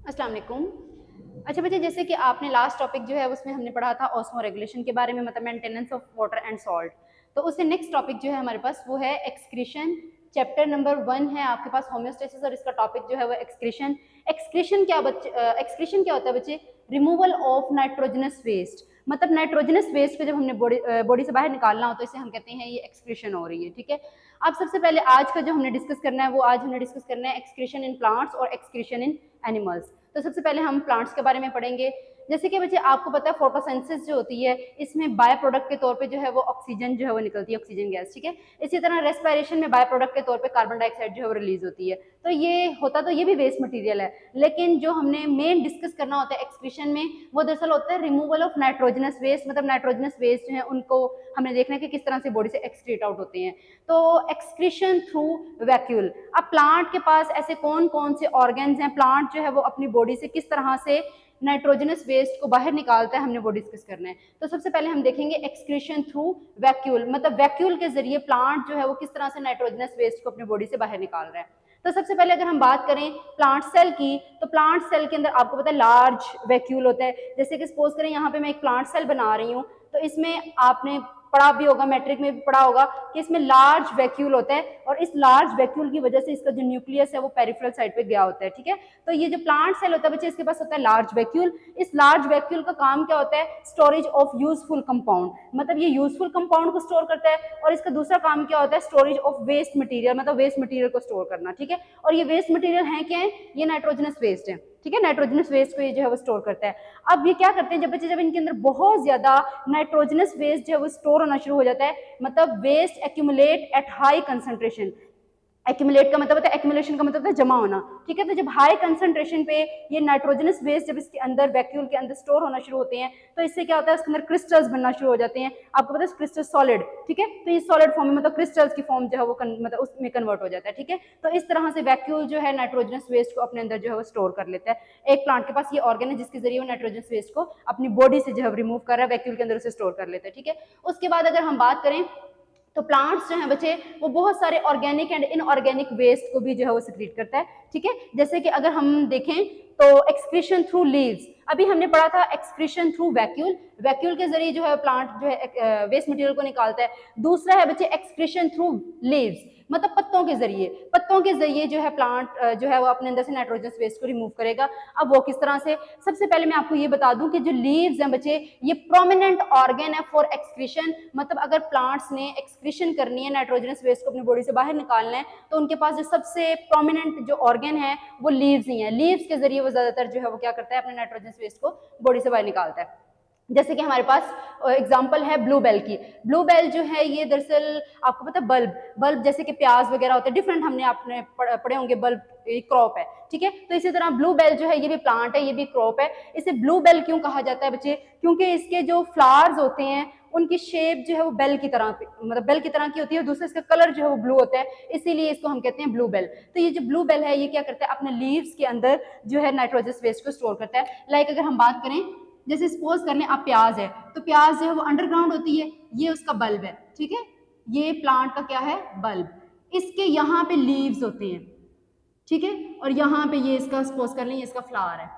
अस्सलाम वालेकुम। अच्छा बच्चे, जैसे कि आपने लास्ट टॉपिक जो है उसमें हमने पढ़ा था ऑस्मो रेगुलेशन के बारे में, मतलब maintenance of water and salt. तो उससे नेक्स्ट टॉपिक जो है हमारे पास वो है एक्सक्रीशन। चैप्टर नंबर 1 है आपके पास होम्योस्टेसिस और इसका टॉपिक जो है वो एक्सक्रीशन। एक्सक्रीशन क्या होता है बच्चे? Removal of nitrogenous waste. मतलब नाइट्रोजनस वेस्ट को जब हमने बॉडी से बाहर निकालना हो तो इसे हम कहते हैं ये एक्सक्रीशन हो रही है। ठीक है, अब सबसे पहले आज का जो हमने डिस्कस करना है वो आज हमने डिस्कस करना है एक्सक्रीशन इन प्लांट्स और एक्सक्रीशन इन एनिमल्स। तो सबसे पहले हम प्लांट्स के बारे में पढ़ेंगे। जैसे कि बच्चे आपको पता है फोटोसिंथेसिस जो होती है इसमें बाय प्रोडक्ट के तौर पे जो है वो ऑक्सीजन जो है वो निकलती है, ऑक्सीजन गैस। ठीक है, इसी तरह रेस्पिरेशन में बाय प्रोडक्ट के तौर पे कार्बन डाइऑक्साइड जो है वो रिलीज होती है। तो ये होता तो ये भी वेस्ट मटेरियल है, लेकिन जो हमने मेन डिस्कस करना होता है एक्सक्रीशन में वो दरअसल होता है रिमूवल ऑफ नाइट्रोजनस वेस्ट। मतलब नाइट्रोजनस वेस्ट जो है उनको हमने देखना है कि किस तरह से बॉडी से एक्सक्रीट आउट होते हैं। तो एक्सक्रीशन थ्रू वैक्यूल। अब प्लांट के पास ऐसे कौन कौन से ऑर्गन्स हैं, प्लांट जो है वो अपनी बॉडी से किस तरह से नाइट्रोजनस वेस्ट को बाहर निकालता है, हमने वो डिस्कस करना है। तो सबसे पहले हम देखेंगे एक्सक्रीशन थ्रू वैक्यूल, मतलब वैक्यूल के जरिए प्लांट जो है वो किस तरह से नाइट्रोजनस वेस्ट को अपनी बॉडी से बाहर निकाल रहा है। तो सबसे पहले अगर हम बात करें प्लांट सेल की, तो प्लांट सेल के अंदर आपको पता है लार्ज वैक्यूल होता है। जैसे कि सपोज करें यहाँ पे मैं एक प्लांट सेल बना रही हूँ, तो इसमें आपने पढ़ा भी होगा, मैट्रिक में भी पढ़ा होगा कि इसमें लार्ज वैक्यूल होता है और इस लार्ज वैक्यूल की वजह से इसका जो न्यूक्लियस है वो पेरिफेरल साइड पे गया होता है। ठीक है, तो ये जो प्लांट सेल होता है बच्चे इसके पास होता है लार्ज वैक्यूल। इस लार्ज वैक्यूल का काम क्या होता है? स्टोरेज ऑफ यूजफुल कंपाउंड, मतलब ये यूजफुल कंपाउंड को स्टोर करता है। और इसका दूसरा काम क्या होता है? स्टोरेज ऑफ वेस्ट मटेरियल, मतलब वेस्ट मटेरियल को स्टोर करना। ठीक है, और ये वेस्ट मटेरियल है क्या है? ये नाइट्रोजनस वेस्ट है। ठीक है, नाइट्रोजनस वेस्ट को ये जो है वो स्टोर करता है। अब ये क्या करते हैं जब बच्चे, जब इनके अंदर बहुत ज्यादा नाइट्रोजनस वेस्ट जो है वो स्टोर होना शुरू हो जाता है, मतलब waste accumulate at high concentration. Accumulate का मतलब होता है, एक्यूमुलेशन का मतलब होता है जमा होना। ठीक है, तो जब हाई कंसंट्रेशन पे ये नाइट्रोजनस वेस्ट जब इसके अंदर वैक्यूल के अंदर स्टोर होना शुरू होते हैं तो इससे क्या होता है? उसके अंदर क्रिस्टल्स बनना शुरू हो जाते हैं। आपको पता है क्रिस्टल सॉलिड। ठीक है, तो ये सॉलिड फॉर्म में, मतलब क्रिस्टल्स की फॉर्म जो है वो मतलब उसमें कन्वर्ट हो जाता है। ठीक है, तो इस तरह से वैक्यूल जो है नाइट्रोजनस वेस्ट को अपने अंदर जो है वो स्टोर कर लेता है। एक प्लांट के पास ये ऑर्गन है जिसके जरिए वो नाइट्रोजनस वेस्ट को अपनी बॉडी से जो है रिमूव कर रहा है, वैक्यूल के अंदर उसे स्टोर कर लेता है। ठीक है, उसके बाद अगर हम बात करें तो प्लांट्स जो हैं बच्चे वो बहुत सारे ऑर्गेनिक एंड इनऑर्गेनिक वेस्ट को भी जो है वो सिक्रीट करता है। ठीक है, जैसे कि अगर हम देखें तो एक्सक्रीशन थ्रू लीव्स, अभी हमने पढ़ा था एक्सक्रीशन थ्रू वैक्यूल, वैक्यूल के जरिए जो है प्लांट जो है वेस्ट मटेरियल को निकालता है। दूसरा है बच्चे एक्सक्रीशन थ्रू लीव्स, मतलब पत्तों के जरिए जो है प्लांट जो है वो अपने अंदर से नाइट्रोजनस वेस्ट को रिमूव करेगा। अब वो किस तरह से? सबसे पहले मैं आपको ये बता दूं कि जो लीव्स हैं बच्चे ये प्रोमिनेंट ऑर्गन है फॉर एक्सक्रीशन। मतलब अगर प्लांट्स ने एक्सक्रीशन करनी है, नाइट्रोजनस वेस्ट को अपनी बॉडी से बाहर निकालना है, तो उनके पास जो सबसे प्रोमिनेंट जो ऑर्गन है वो लीव्स ही है। लीव्स के जरिए वो ज्यादातर जो है वो क्या करता है? अपने नाइट्रोजनस वेस्ट को बॉडी से बाहर निकालता है। जैसे कि हमारे पास एग्जांपल है ब्लूबेल की। ब्लूबेल जो है ये दरअसल आपको पता है बल्ब जैसे कि प्याज वगैरह होते हैं, डिफरेंट हमने आपने पढ़े होंगे, बल्ब क्रॉप है। ठीक है, तो इसी तरह ब्लूबेल जो है ये भी प्लांट है, ये भी क्रॉप है। इसे ब्लूबेल क्यों कहा जाता है बच्चे? क्योंकि इसके जो फ्लावर्स होते हैं उनकी शेप जो है वो बेल की तरह, मतलब बेल की तरह की होती है, और दूसरा इसका कलर जो है वो ब्लू होता है, इसीलिए इसको हम कहते हैं ब्लूबेल। तो ये जो ब्लूबेल है ये क्या करता है? अपने लीव्स के अंदर जो है नाइट्रोजनस वेस्ट को स्टोर करता है। लाइक अगर हम बात करें, जैसे सपोज कर लें आप प्याज है, तो प्याज जो है वो अंडरग्राउंड होती है, ये उसका बल्ब है। ठीक है, ये प्लांट का क्या है? बल्ब। इसके यहाँ पे लीव्स होते हैं। ठीक है, और यहाँ पे ये इसका सपोज कर लें ये इसका फ्लावर है।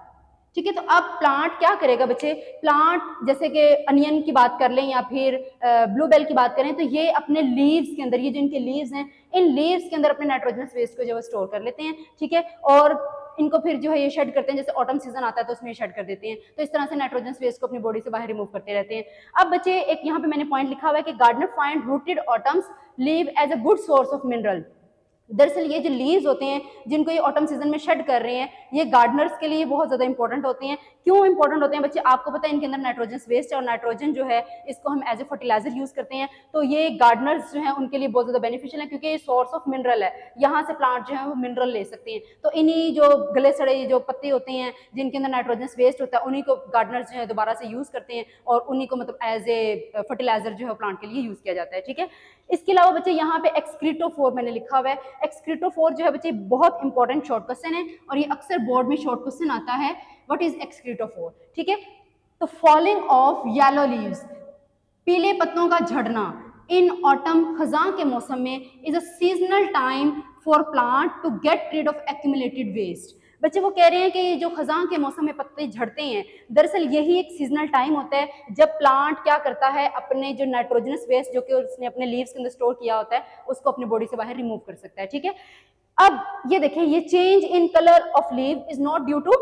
ठीक है, तो अब प्लांट क्या करेगा बच्चे? प्लांट जैसे कि अनियन की बात कर लें या फिर ब्लूबेल की बात करें, तो ये अपने लीव्स के अंदर, ये जो इनके लीव्स हैं, इन लीव्स के अंदर अपने नाइट्रोजनस वेस्ट को जो है स्टोर कर लेते हैं। ठीक है, और इनको फिर जो है ये शेड करते हैं, जैसे ऑटम सीजन आता है तो उसमें शेड कर देते हैं। तो इस तरह से नाइट्रोजनस वेस्ट को अपनी बॉडी से बाहर रिमूव करते रहते हैं। अब बच्चे एक यहाँ पे मैंने पॉइंट लिखा हुआ है कि gardener find rooted autumns leave as a good source of mineral. दरअसल ये जो लीव्स होते हैं जिनको ये ऑटम सीजन में शेड कर रहे हैं, ये गार्डनर्स के लिए बहुत ज्यादा इंपॉर्टेंट होते हैं। क्यों इंपॉर्टेंट होते हैं बच्चे? आपको पता है इनके अंदर नाइट्रोजन वेस्ट है, और नाइट्रोजन जो है इसको हम एज ए फर्टिलाइजर यूज करते हैं। तो ये गार्डनर्स जो है उनके लिए बहुत ज्यादा बेनिफिशियल है, क्योंकि ये सोर्स ऑफ मिनरल है, यहाँ से प्लांट जो है वो मिनरल ले सकते हैं। तो इन्हीं जो गले सड़े जो पत्ते होते हैं जिनके अंदर नाइट्रोजन वेस्ट होता है, उन्हीं को गार्डनर्स जो है दोबारा से यूज करते हैं, और उन्हीं को मतलब एज ए फर्टिलाइजर जो है प्लांट के लिए यूज किया जाता है। ठीक है, इसके अलावा बच्चे यहाँ पे एक्सक्रीटोफोर मैंने लिखा हुआ है। एक्सक्रीटोफोर जो है बच्चे बहुत इंपॉर्टेंट शॉर्ट क्वेश्चन है, और ये अक्सर बोर्ड में शॉर्ट क्वेश्चन आता है, व्हाट इज एक्सक्रीटोफोर। ठीक है, तो फॉलिंग ऑफ येलो लीव्स, पीले पत्तों का झड़ना इन ऑटम, खजां के मौसम में, is a seasonal time for plant to get rid of accumulated waste. बच्चे वो कह रहे हैं कि जो खजां के मौसम में पत्ते झड़ते हैं, दरअसल यही एक सीजनल टाइम होता है जब प्लांट क्या करता है, अपने जो नाइट्रोजनस वेस्ट जो कि उसने अपने लीव्स के अंदर स्टोर किया होता है उसको अपनी बॉडी से बाहर रिमूव कर सकता है। ठीक है, अब ये देखें, ये change in colour of leave is not due to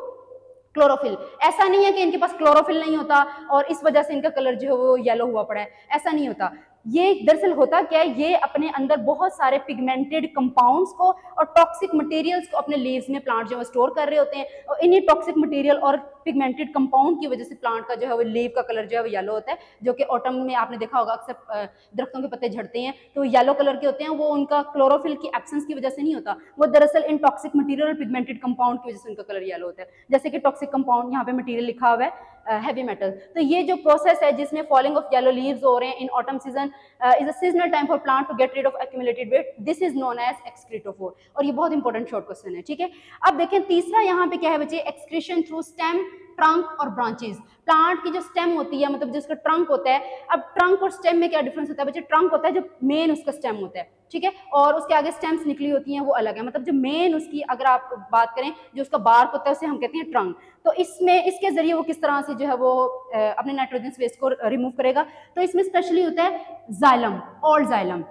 chlorophyll. ऐसा नहीं है कि इनके पास क्लोरोफिल नहीं होता और इस वजह से इनका कलर जो है वो येलो हुआ पड़ा है, ऐसा नहीं होता। ये दरअसल होता क्या है, ये अपने अंदर बहुत सारे पिगमेंटेड कंपाउंड्स को और टॉक्सिक मटेरियल्स को अपने लीव्स में प्लांट जो है स्टोर कर रहे होते हैं, और इन्हीं टॉक्सिक मटेरियल और पिगमेंटेड कंपाउंड की वजह से प्लांट का जो है वो लीव का कलर जो है वो येलो होता है, जो कि ऑटम में आपने देखा होगा अक्सर दरख्तों के पत्ते झड़ते हैं तो येलो कलर के होते हैं। वो उनका क्लोरोफिल की एब्सेंस की वजह से नहीं होता, वो दरअसल इन टॉक्सिक मटेरियल और पिगमेंटेड कंपाउंड की वजह से उनका कलर येलो होता है। जैसे कि टॉक्सिक कंपाउंड, यहाँ पे मटेरियल लिखा हुआ है हैवी मेटल। तो ये जो प्रोसेस है जिसमें फॉलिंग ऑफ येलो लीव्स हो रहे हैं in autumn season is a seasonal time for plant to get rid of accumulated weight, this is known as excretophore. और ये बहुत इंपॉर्टेंट शॉर्ट क्वेश्चन है। ठीक है, अब देखें तीसरा यहाँ पे क्या है बच्चे, एक्सक्रीशन थ्रू स्टेम, ट्रंक और ब्रांचेस। प्लांट की जो स्टेम होती है, मतलब जिसका ट्रंक होता है, अब ट्रंक और स्टेम में क्या डिफरेंस होता है बच्चे, ट्रंक होता है जो मेन उसका स्टेम होता है, ठीक है, और उसके आगे स्टेम्स निकली होती हैं वो अलग है। मतलब जो मेन उसकी अगर आप बात करें जो उसका बार्क होता है उसे हम कहते हैं ट्रंक। तो इसमें इसके जरिए वो किस तरह से जो है वो अपने नाइट्रोजन वेस्ट को रिमूव करेगा, तो इसमें स्पेशली होता है जाइलम, ओल्ड जाइलम।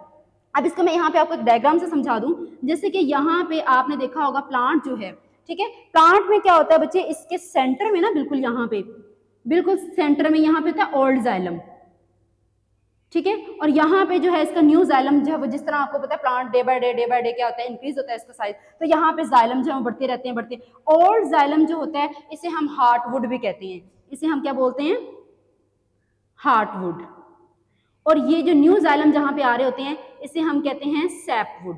अब इसको मैं यहाँ पे आपको एक डायग्राम से समझा दूं, जैसे कि यहाँ पे आपने देखा होगा प्लांट जो है, ठीक है, प्लांट में क्या होता है बच्चे, इसके सेंटर में ना बिल्कुल यहाँ पे, बिल्कुल सेंटर में यहाँ पे होता है ओल्ड जाइलम, ठीक है, और यहाँ पे जो है इसका न्यू जाइलम जो है वो, जिस तरह आपको पता है प्लांट डे बाय डे क्या होता है, इंक्रीज होता है इसका साइज, तो यहाँ पे जाइलम जो है बढ़ते रहते हैं। ओल्ड जाइलम जो होता है इसे हम हार्टवुड भी कहते हैं, इसे हम क्या बोलते हैं, हार्टवुड। और ये जो न्यू जाइलम जहाँ पे आ रहे होते हैं इसे हम कहते हैं सैपवुड।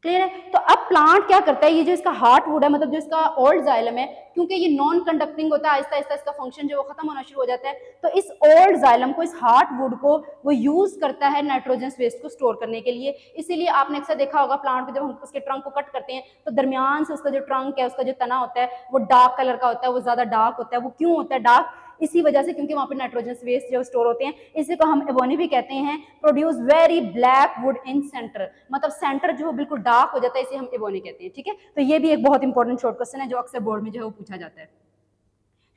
क्लियर है? तो अब प्लांट क्या करता है, ये जो इसका हार्टवुड है, मतलब जो इसका ओल्ड जाइलम है, क्योंकि ये नॉन कंडक्टिंग होता है, आहिस्ता आहिस्ता इसका फंक्शन जो वो खत्म होना शुरू हो जाता है, तो इस ओल्ड जाइलम को, इस हार्टवुड को वो यूज करता है नाइट्रोजन वेस्ट को स्टोर करने के लिए। इसीलिए आपने अक्सर देखा होगा प्लांट को जब हम उसके ट्रंक को कट करते हैं तो दरमियान से उसका जो ट्रंक है, उसका जो तना होता है वो डार्क कलर का होता है, वो ज्यादा डार्क होता है। वो क्यों होता है डार्क? इसी वजह से क्योंकि वहां पे नाइट्रोजन वेस्ट जो स्टोर होते हैं, इसी को हम एबोनी भी कहते हैं। Produce very black would in centre, मतलब सेंटर जो बिल्कुल डार्क हो जाता है, इसे हम एबोनी कहते हैं। ठीक है, तो ये भी एक बहुत इंपॉर्टेंट शॉर्ट क्वेश्चन है जो अक्सर बोर्ड में जो है वो पूछा जाता है।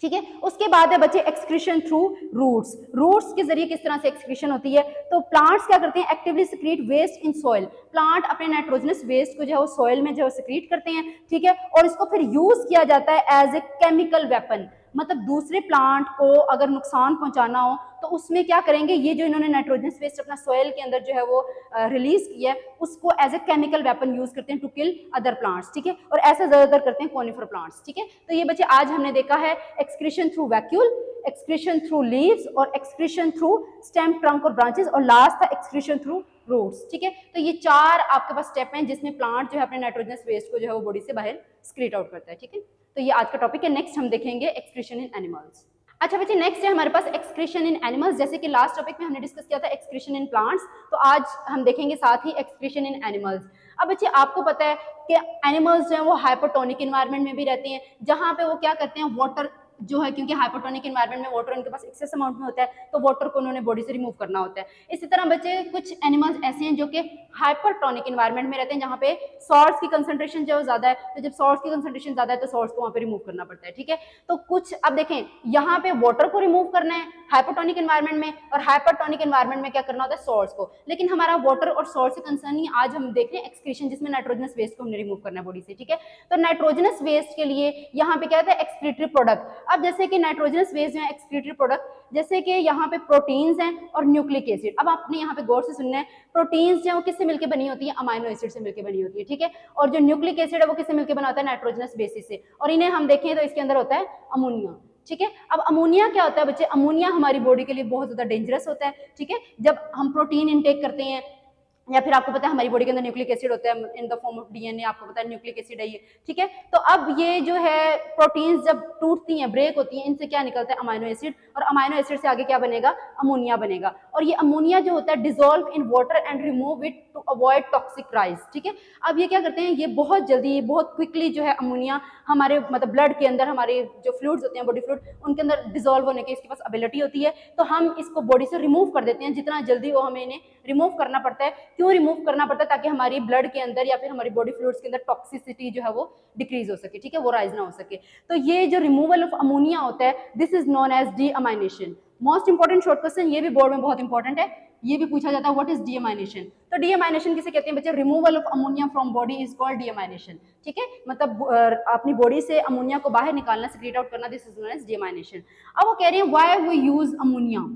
ठीक है, उसके बाद है बच्चे एक्सक्रीशन थ्रू रूट्स। रूट्स के जरिए किस तरह से एक्सक्रीशन होती है, तो प्लांट्स क्या करते हैं, actively secrete waste in soil. Plant अपने नाइट्रोजनस वेस्ट को जो है सॉइल में जो है सिक्रीट करते हैं, ठीक है, और इसको फिर यूज किया जाता है एज ए केमिकल वेपन। मतलब दूसरे प्लांट को अगर नुकसान पहुंचाना हो तो उसमें क्या करेंगे, ये जो इन्होंने नाइट्रोजन वेस्ट अपना सॉइल के अंदर जो है वो रिलीज किया है, उसको as a chemical weapon use करते हैं टू किल अदर प्लांट्स। ठीक है, और ऐसा ज्यादातर करते हैं कॉनिफर प्लांट्स। ठीक है, तो ये बच्चे आज हमने देखा है excretion through vacuole, excretion through leaves और एक्सक्रीशन थ्रू स्टेम, ट्रंक और ब्रांचेस, और लास्ट था एक्सक्रीशन थ्रू रूट्स। ठीक है, तो ये चार आपके पास स्टेप हैं जिसमें प्लांट जो है अपने नाइट्रोजन वेस्ट को जो है वो बॉडी से बाहर स्क्रीट आउट करता है। ठीक है, तो ये आज का टॉपिक है। नेक्स्ट हम देखेंगे एक्सक्रीशन इन एनिमल्स। अच्छा बच्चे, नेक्स्ट है हमारे पास एक्सक्रीशन इन एनिमल्स। जैसे कि लास्ट टॉपिक में हमने डिस्कस किया था एक्सक्रीशन इन प्लांट्स, तो आज हम देखेंगे साथ ही एक्सक्रीशन इन एनिमल्स। अब बच्चे आपको पता है कि एनिमल्स जो है वो हाइपोटोनिक एनवायरनमेंट में भी रहते हैं, जहां पे वो क्या करते हैं, वाटर जो है, क्योंकि हाइपोटोनिक एनवायरनमेंट में वाटर उनके पास एक्सेस अमाउंट में होता है, तो वाटर को उन्होंने बॉडी से रिमूव करना होता है। इसी तरह बच्चे कुछ एनिमल्स ऐसे हैं जो कि हाइपरटोनिक एनवायरनमेंट में रहते हैं, जहाँ पे सॉल्ट्स की कंसंट्रेशन जो ज्यादा है, तो जब सॉल्ट्स की कंसंट्रेशन ज्यादा है तो सॉल्ट्स को वहाँ पे रिमूव करना पड़ता है। ठीक है, तो कुछ अब देखें, यहाँ पे वाटर को रिमूव करना है हाइपोटोनिक एनवायरनमेंट में, और हाइपरटोनिक एनवायरनमेंट में क्या करना होता है, सॉल्ट्स को। लेकिन हमारा वाटर और सॉल्ट से कंसर्न नहीं, आज हम देख रहे हैं एक्सक्रीशन, जिसमें नाइट्रोजनस वेस्ट को हमने रिमूव करना है बॉडी से। ठीक है, तो नाइट्रोजनस वेस्ट के लिए यहाँ पे क्या होता है, एक्सक्रीटरी प्रोडक्ट। अब जैसे कि नाइट्रोजनस वेस्ट जो है एक्सक्रीटरी प्रोडक्ट, जैसे कि यहाँ पे प्रोटीन्स हैं और न्यूक्लिक एसिड। अब आपने यहाँ पे गौर से सुनना है, प्रोटीन्स जो है वो किससे मिलकर बनी होती है, अमाइनो एसिड से मिलकर बनी होती है। ठीक है, और जो न्यूक्लिक एसिड है वो किससे मिलकर बना होता है, नाइट्रोजनस बेसिस से, और इन्हें हम देखें तो इसके अंदर होता है अमोनिया। ठीक है, अब अमोनिया क्या होता है बच्चे, अमोनिया हमारी बॉडी के लिए बहुत ज्यादा डेंजरस होता है। ठीक है, जब हम प्रोटीन इनटेक करते हैं, या फिर आपको पता है हमारी बॉडी के अंदर न्यूक्लिक एसिड होता है in the form of DNA, आपको पता है न्यूक्लिक एसिड है ये। ठीक है, तो अब ये जो है प्रोटीन्स जब टूटती हैं, ब्रेक होती हैं, इनसे क्या निकलता है, अमाइनो एसिड, और अमाइनो एसिड से आगे क्या बनेगा, अमोनिया बनेगा। और ये अमोनिया जो होता है dissolve in water and remove it to avoid toxic rise, ठीक है। अब ये क्या करते हैं, ये बहुत जल्दी बहुत क्विकली जो है अमोनिया हमारे मतलब ब्लड के अंदर, हमारे जो फ्लूइड्स होते हैं बॉडी फ्लूइड, उनके अंदर डिजोल्व होने की इसके पास एबिलिटी होती है, तो हम इसको बॉडी से रिमूव कर देते हैं। जितना जल्दी वो हमें इन्हें रिमूव करना पड़ता है, क्यों रिमूव करना पड़ता है, ताकि हमारी ब्लड के अंदर या फिर हमारी बॉडी फ्लूइड्स के अंदर टॉक्सिसिटी जो है वो डिक्रीज हो सके, ठीक है, वो राइज ना हो सके। तो ये जो रिमूवल ऑफ अमोनिया होता है, this is known as deamination. Most important short question, ये भी बोर्ड में बहुत इंपॉर्टेंट है, ये भी पूछा जाता है, व्हाट इज डीअमाइनेशन। तो डीअमाइनेशन किसे कहते हैं बच्चे, removal of ammonia from body is called deamination, ठीक है, मतलब अपनी बॉडी से अमोनिया को बाहर निकालना, सेक्रेट आउट करना, this is known as deamination. अब वो कह रहे हैं why we use ammonia,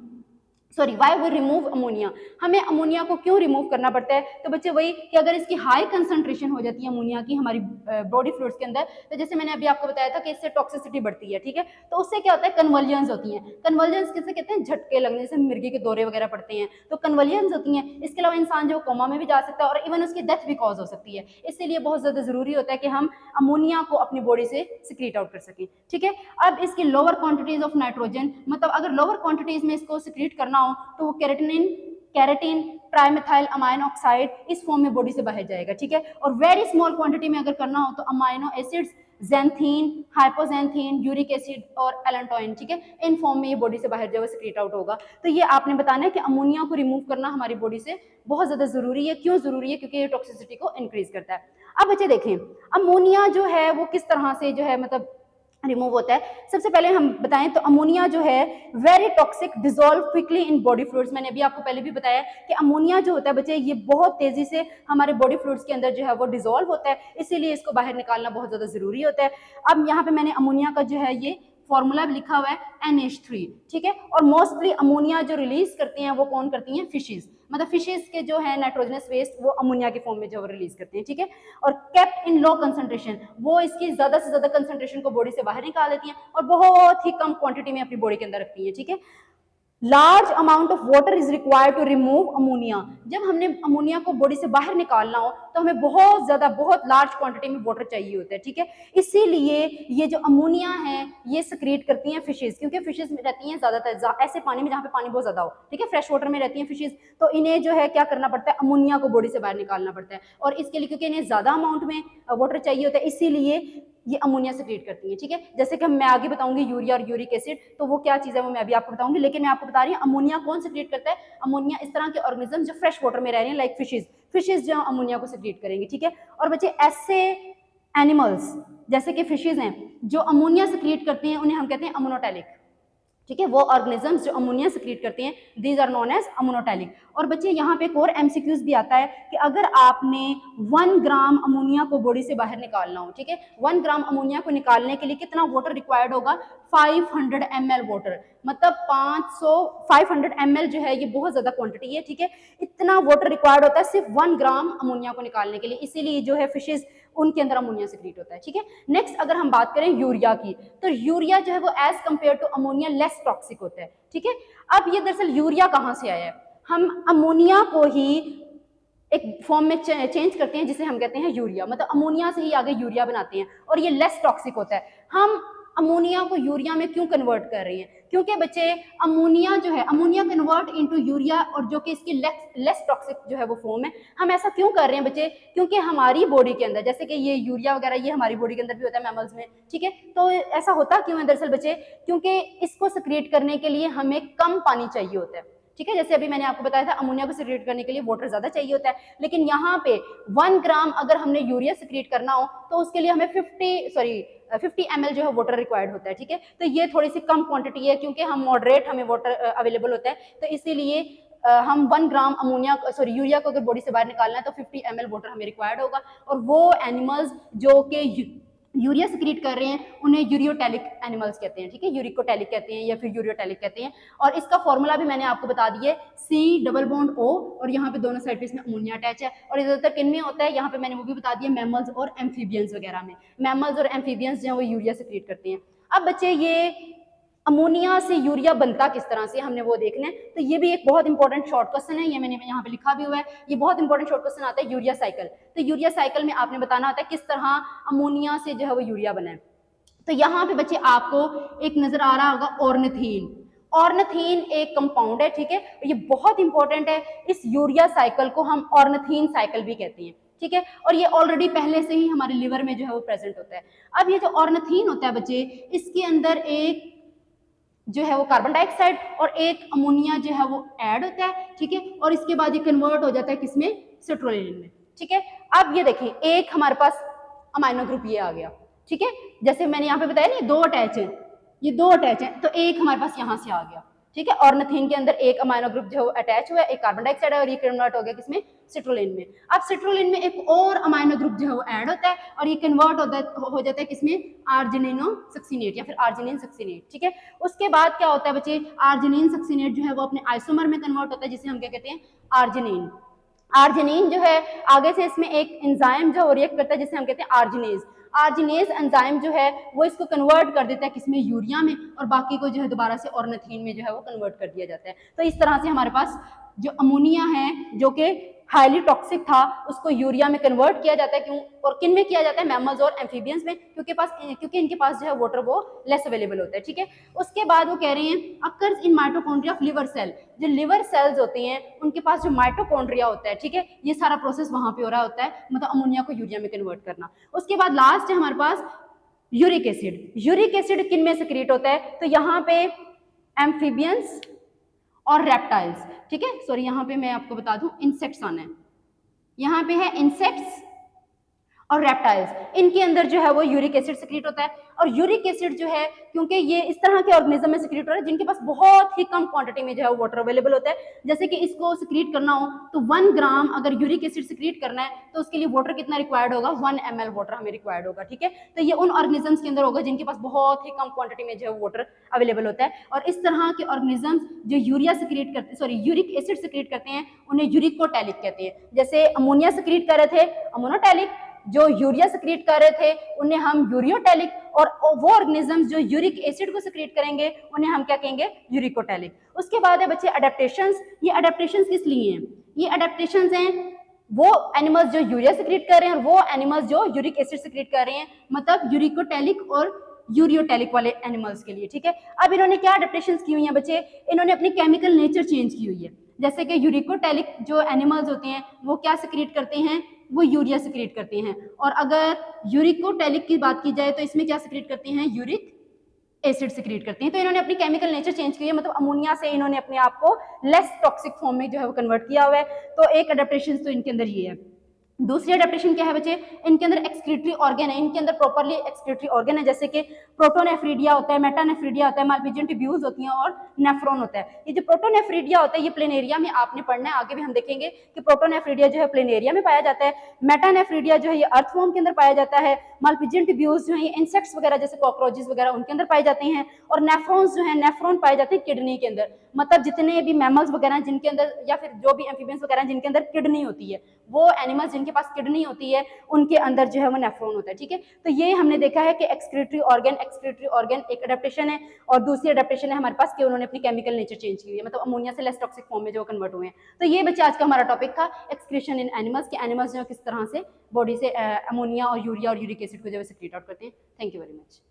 sorry why we remove ammonia, हमें अमोनिया को क्यों रिमूव करना पड़ता है। तो बच्चे वही कि अगर इसकी हाई कंसंट्रेशन हो जाती है अमोनिया की हमारी बॉडी फ्लूइड्स के अंदर, तो जैसे मैंने अभी आपको बताया था कि इससे टॉक्सिसिटी बढ़ती है, ठीक है, तो उससे क्या होता है, कन्वर्जन्स होती हैं। कन्वर्जन्स किसे कहते हैं, झटके लगने, जैसे मिर्गी के दौरे वगैरह पड़ते हैं तो कन्वर्जन्स होती हैं। इसके अलावा इंसान जो कोमा में भी जा सकता है और इवन उसकी डेथ भी कॉज हो सकती है। इसीलिए बहुत ज्यादा जरूरी होता है कि हम अमोनिया को अपनी बॉडी से सिक्रीट आउट कर सकें, ठीक है। अब इसकी लोअर क्वांटिटीज ऑफ नाइट्रोजन, मतलब अगर लोअर क्वांटिटीज में इसको सिक्रीट करना हो तो वो कैरेटीन ट्राइमेथाइल अमाइनो ऑक्साइड इस फॉर्म में बॉडी से बाहर जाएगा, ठीक है। और वेरी स्मॉल क्वांटिटी में अगर करना हो तो amino acids, xanthine, hypoxanthine, uric acid और एलेंटोइन, ठीक है, इन फॉर्म में ये बॉडी से बाहर जो है सिक्रेट आउट होगा। तो ये आपने बताना है कि अमोनिया को रिमूव करना हमारी बॉडी से बहुत ज्यादा जरूरी है। क्यों जरूरी है, क्योंकि ये टॉक्सिसिटी को इंक्रीज करता है। अब बच्चे देखें अमोनिया जो है वो किस तरह से जो है मतलब रिमूव होता है। सबसे पहले हम बताएं तो अमोनिया जो है very toxic, dissolve quickly in body fluids. मैंने अभी आपको पहले भी बताया कि अमोनिया जो होता है बच्चे ये बहुत तेजी से हमारे बॉडी फ्लूइड्स के अंदर जो है वो डिसॉल्व होता है, इसीलिए इसको बाहर निकालना बहुत ज्यादा जरूरी होता है। अब यहाँ पे मैंने अमोनिया का जो है ये फॉर्मूला भी लिखा हुआ है NH3, ठीक है। और मोस्टली अमोनिया जो रिलीज करती हैं वो कौन करती हैं, फिशेज, मतलब फिशेज के जो है नाइट्रोजनस वेस्ट वो अमोनिया के फॉर्म में जो रिलीज करते हैं, ठीक है। और केप्ट इन लो कंसंट्रेशन, वो इसकी ज्यादा से ज्यादा कंसंट्रेशन को बॉडी से बाहर निकाल देती हैं और बहुत ही कम क्वांटिटी में अपनी बॉडी के अंदर रखती हैं, ठीक है। Large amount of water is required to remove ammonia, जब हमने अमोनिया को बॉडी से बाहर निकालना हो तो हमें बहुत ज्यादा बहुत लार्ज क्वांटिटी में वाटर चाहिए होता है, ठीक है। इसीलिए ये जो अमोनिया है ये सक्रिएट करती हैं फिशेज, क्योंकि फिशेज में रहती हैं ज्यादातर ऐसे पानी में जहाँ पे पानी बहुत ज्यादा हो, ठीक है, फ्रेश वाटर में रहती हैं फिशेज, तो इन्हें जो है क्या करना पड़ता है, अमोनिया को बॉडी से बाहर निकालना पड़ता है। और इसके लिए क्योंकि इन्हें ज्यादा अमाउंट में वाटर चाहिए होता है, इसीलिए ये अमोनिया सेक्रेट करती है, ठीक है। जैसे कि मैं आगे बताऊंगी यूरिया और यूरिक एसिड, तो वो क्या चीज है वो मैं अभी आपको बताऊंगी, लेकिन मैं आपको बता रही हूँ अमोनिया कौन सेक्रेट करता है। अमोनिया इस तरह के ऑर्गेनिज्म जो फ्रेश वाटर में रह रहे हैं, लाइक फिशेज जो अमोनिया को सेक्रेट करेंगे, ठीक है। और बच्चे ऐसे एनिमल्स जैसे कि फिशेज हैं जो अमोनिया सेक्रेट करते हैं उन्हें हम कहते हैं अमोनोटैलिक, ठीक है। वो ऑर्गेनिजम्स जो अमोनिया सेक्रेट करते हैं these are known as ammonotelic. और बच्चे यहाँ पे एक और एमसीक्यूज भी आता है कि अगर आपने 1 ग्राम अमोनिया को बॉडी से बाहर निकालना हो, ठीक है, 1 ग्राम अमोनिया को निकालने के लिए कितना वाटर रिक्वायर्ड होगा, 500 ml वाटर, मतलब 500 ml जो है ये बहुत ज्यादा क्वांटिटी है, ठीक है। इतना वाटर रिक्वायर्ड होता है सिर्फ 1 ग्राम अमोनिया को निकालने के लिए, इसीलिए जो है फिशेज उनके अंदर अमोनिया सेक्रेट होता है, ठीक है। नेक्स्ट अगर हम बात करें यूरिया की, तो यूरिया जो है वो as compare to ammonia less toxic होता है, ठीक है। अब ये दरअसल यूरिया कहाँ से आया है, हम अमोनिया को ही एक फॉर्म में चेंज करते हैं जिसे हम कहते हैं यूरिया, मतलब अमोनिया से ही आगे यूरिया बनाते हैं और ये लेस टॉक्सिक होता है। हम अमोनिया को यूरिया में क्यों कन्वर्ट कर रहे हैं, क्योंकि बच्चे अमोनिया जो है अमोनिया कन्वर्ट इनटू यूरिया, और जो कि इसकी लेस टॉक्सिक जो है वो फॉर्म है। हम ऐसा क्यों कर रहे हैं बच्चे, क्योंकि हमारी बॉडी के अंदर जैसे कि ये यूरिया वगैरह ये हमारी बॉडी के अंदर भी होता है मैमल्स में, ठीक है। तो ऐसा होता क्यों है दरअसल बच्चे, क्योंकि इसको सेक्रेट करने के लिए हमें कम पानी चाहिए होता है, ठीक है। जैसे अभी मैंने आपको बताया था अमोनिया को सेक्रेट करने के लिए वाटर ज्यादा चाहिए होता है, लेकिन यहाँ पे 1 ग्राम अगर हमने यूरिया सेक्रेट करना हो तो उसके लिए हमें 50 ml जो है वाटर रिक्वायर्ड होता है, ठीक है। तो ये थोड़ी सी कम क्वांटिटी है, क्योंकि हम मॉडरेट हमें वाटर अवेलेबल होता है, तो इसीलिए हम 1 ग्राम यूरिया को अगर बॉडी से बाहर निकालना है तो 50 ml वाटर हमें रिक्वायर्ड होगा। और वो एनिमल्स जो कि यूरिया सेक्रेट कर रहे हैं उन्हें यूरियोटैलिक एनिमल्स कहते हैं, ठीक है, यूरिकोटैलिक कहते हैं या फिर यूरियोटैलिक कहते हैं। और इसका फॉर्मूला भी मैंने आपको बता दिया है, C+O, और यहाँ पे दोनों साइड पे इसमें अमोनिया अटैच है। और ज्यादातर किन में होता है, यहाँ पे मैंने वो भी बता दिया, मैमल्स और एम्फीबियंस वगैरह में। मैमल्स और एम्फीबियंस जो है वो यूरिया सेक्रेट करते हैं। अब बच्चे ये अमोनिया से यूरिया बनता किस तरह से हमने वो देखना है, तो ये भी एक बहुत इंपॉर्टेंट शॉर्ट क्वेश्चन है, ये मैंने यहाँ पे लिखा भी हुआ है। ये बहुत इंपॉर्टेंट शॉर्ट क्वेश्चन आता है यूरिया साइकिल। तो यूरिया साइकिल में आपने बताना होता है किस तरह अमोनिया से जो है वो यूरिया बना है। तो यहाँ पे बच्चे आपको एक नजर आ रहा होगा ऑर्निथीन। ऑर्निथीन एक कंपाउंड है, ठीक है, ये बहुत इंपॉर्टेंट है। इस यूरिया साइकिल को हम ऑर्निथीन साइकिल भी कहते हैं, ठीक है, और ये ऑलरेडी पहले से ही हमारे लिवर में जो है वो प्रेजेंट होता है। अब ये जो ऑर्निथीन होता है बच्चे, इसके अंदर एक जो है वो कार्बन डाइऑक्साइड और एक अमोनिया जो है वो ऐड होता है, ठीक है, और इसके बाद ये कन्वर्ट हो जाता है किसमें, सिट्रोलिन में, ठीक है। अब ये देखिए एक हमारे पास अमाइनो ग्रुप ये आ गया, ठीक है, जैसे मैंने यहाँ पे बताया ना, दो अटैच है, ये दो अटैच है, तो एक हमारे पास यहाँ से आ गया, ठीक है, ऑर्निथीन के अंदर एक अमाइनो ग्रुप जो अटैच हुआ है, एक कार्बन डाइऑक्साइड है, और ये कन्वर्ट हो गया किसमें, सिट्रोलिन में। अब सिट्रोलिन में एक और अमाइनो ग्रुप जो है वो ऐड होता है और ये कन्वर्ट हो जाता है किसमें, आर्जिनिनो सक्सिनेट या फिर आर्जिनिन सक्सिनेट, ठीक है। उसके बाद क्या होता है बच्चे, आर्जिनिन सक्सिनेट जो है वो अपने आइसोमर में कन्वर्ट होता है, जिसे हम क्या कहते हैं, आर्जिनिन। आर्जिनिन जो है आगे से इसमें एक एंजाइम जो रिएक्ट करता है जिसे हम कहते हैं आर्जिनेज। आर्जिनेज एंजाइम जो है वो इसको कन्वर्ट कर देता है किसमें, यूरिया में, और बाकी को जो है दोबारा से ऑर्निथीन में जो है वो कन्वर्ट कर दिया जाता है। तो इस तरह से हमारे पास जो अमोनिया है जो कि हाईली टॉक्सिक था उसको यूरिया में कन्वर्ट किया जाता है। क्यों, और किन में किया जाता है, मैमल्स और एम्फीबियंस में, क्योंकि इनके पास जो है वाटर वो लेस अवेलेबल होता है, ठीक है। उसके बाद वो कह रहे हैं occurs in mitochondria of liver cell, जो लिवर सेल्स होते हैं उनके पास जो माइटोकॉन्ड्रिया होता है, ठीक है, ये सारा प्रोसेस वहां पे हो रहा होता है, मतलब अमोनिया को यूरिया में कन्वर्ट करना। उसके बाद लास्ट है हमारे पास यूरिक एसिड। यूरिक एसिड किन में सिक्रीट होता है, तो यहाँ पे एम्फीबियंस और रेप्टाइल्स, ठीक है, सॉरी यहाँ पे मैं आपको बता दूं इंसेक्ट्स आना है, यहाँ पे है इंसेक्ट्स और रेप्टाइल्स, इनके अंदर जो है वो यूरिक एसिड सिक्रीट होता है। और यूरिक एसिड जो है क्योंकि ये इस तरह के ऑर्गेनिज्म में सिक्रीट हो रहा है जिनके पास बहुत ही कम क्वांटिटी में जो है वाटर अवेलेबल होता है, जैसे कि इसको सिक्रीट करना हो तो 1 ग्राम अगर यूरिक एसिड सिक्रीट करना है तो उसके लिए वाटर कितना रिक्वायर्ड होगा, 1 ml वाटर हमें रिक्वायर्ड होगा, ठीक है। तो ये उन ऑर्गेनिजम्स के अंदर होगा जिनके पास बहुत ही कम क्वांटिटी में जो है वाटर अवेलेबल होता है। और इस तरह के ऑर्गेनिजम्स जो यूरिया सिक्रीट करते, सॉरी यूरिक एसिड सिक्रीट करते हैं उन्हें यूरिकोटैलिक कहते हैं। जैसे अमोनिया सिक्रीट कर रहे थे अमोनोटैलिक, जो यूरिया सिक्रीट कर रहे थे उन्हें हम यूरियोटैलिक, और वो ऑर्गेनिजम्स जो यूरिक एसिड को सिक्रीट करेंगे उन्हें हम क्या कहेंगे, यूरिकोटैलिक। उसके बाद है बच्चे अडेप्टेशंस। ये अडेप्टेशंस किस लिए हैं, ये अडेप्टेशंस हैं वो एनिमल्स जो यूरिया सिक्रीट कर रहे हैं और वो एनिमल्स जो यूरिक एसिड सिक्रीट कर रहे हैं, मतलब यूरिकोटैलिक और यूरियोटैलिक वाले एनिमल्स के लिए, ठीक है। अब इन्होंने क्या अडेप्टेशंस की हुई हैं बच्चे, इन्होंने अपनी केमिकल नेचर चेंज की हुई है। जैसे कि यूरिकोटैलिक जो एनिमल्स होते हैं वो क्या सिक्रीट करते हैं, वो यूरिया सिक्रीट करते हैं, और अगर यूरिकोटैलिक की बात की जाए तो इसमें क्या सिक्रीट करते हैं, यूरिक एसिड सिक्रीट करते हैं। तो इन्होंने अपनी केमिकल नेचर चेंज की है, मतलब अमोनिया से इन्होंने अपने आप को लेस टॉक्सिक फॉर्म में जो है वो कन्वर्ट किया हुआ है। तो एक अडेप्टेशन तो इनके अंदर ये है। दूसरी अडेप्टेशन क्या है बच्चे, इनके अंदर एक्सक्रीटरी ऑर्गन है, इनके अंदर प्रॉपर्ली एक्सक्रीटरी ऑर्गन है, जैसे कि प्रोटोनेफ्रीडिया होता है, मेटानेफ्रीडिया होता है, माल्पिजियन ट्यूब्यूल्स होती हैं और नेफ्रॉन होता है। ये जो प्रोटोनेफ्रीडिया होता है ये प्लेनेरिया में आपने पढ़ना है, आगे भी हम देखेंगे कि प्रोटोनेफ्रीडिया जो है प्लेनेरिया में पाया जाता है। मेटानेफ्रीडिया जो है ये अर्थवॉर्म के अंदर पाया जाता है। माल्पिजियन ट्यूब्यूल्स जो है ये इंसेक्ट्स वगैरह जैसे कॉकरोचेस वगैरह उनके अंदर पाए जाते हैं। और नेफ्रॉन्स जो है नेफ्रॉन पाए जाते हैं किडनी के अंदर, मतलब जितने भी मैमल्स वगैरह जिनके अंदर या फिर जो भी एम्फीबियंस वगैरह जिनके अंदर किडनी होती है, वो एनिमल्स जिनके पास किडनी होती है उनके अंदर जो है वो नेफ्रॉन होता है, ठीक है। तो ये हमने देखा है कि एक्सक्रीटरी ऑर्गन एक अडेप्टेशन है, और दूसरी अडेप्टेशन है हमारे पास कि उन्होंने अपनी केमिकल नेचर चेंज की है, मतलब अमोनिया से लेस टॉक्सिक फॉर्म में जो कन्वर्ट हुए हैं। तो ये बच्चे आज का हमारा टॉपिक था एक्सक्रीशन इन एनिमल्स, के एनिमल्स जो किस तरह से बॉडी से अमोनिया और यूरिया और यूरिक एसिड को जो है सिक्रीट आउट करते हैं। Thank you very much.